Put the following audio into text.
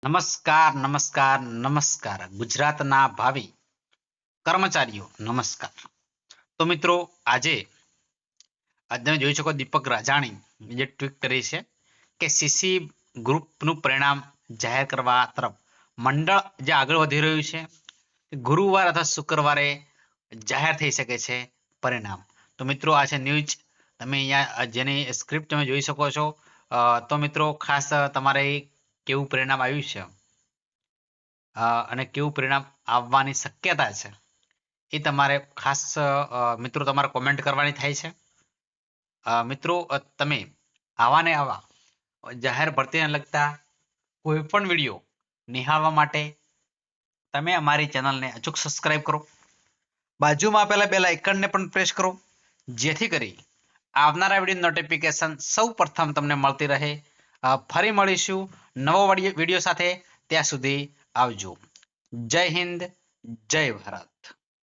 નમસ્કાર નમસ્કાર નમસ્કાર ગુજરાતના ભાવિ કર્મચારીઓ નમસ્કાર. તો મિત્રો આજે તમે જોઈ શકો દીપક રાજાણી જે ટ્વીટ કરી છે કે સીસી ગ્રુપનું પરિણામ જાહેર કરવા તરફ મંડળ જે આગળ વધી રહ્યું છે ગુરુવાર અથવા શુક્રવારે જાહેર થઈ શકે છે પરિણામ. તો મિત્રો આ છે ન્યૂઝ. તમે અહીંયા જેની સ્ક્રિપ્ટ તમે જોઈ શકો છો. તો મિત્રો ખાસ તમારે કેવું પરિણામ આવ્યું છે અને કેવું પરિણામ આવવાની શક્યતા છે એ તમારે ખાસ મિત્રો તમારે કોમેન્ટ કરવાની થાય છે. મિત્રો તમે આવા ને આવા જાહેર ભરતીને લગતા કોઈ પણ વિડીયો નિહાળવા માટે તમે અમારી ચેનલને અચૂક સબસ્ક્રાઇબ કરો. બાજુમાં આપેલા બેલ આઇકનને પણ પ્રેસ કરો જેથી કરી આવનારા વિડીયો નોટિફિકેશન સૌ પ્રથમ તમને મળતી રહે. ફરી મળીશું નવો વિડીયો સાથે. ત્યાં સુધી આવજો. જય હિન્દ, જય ભારત.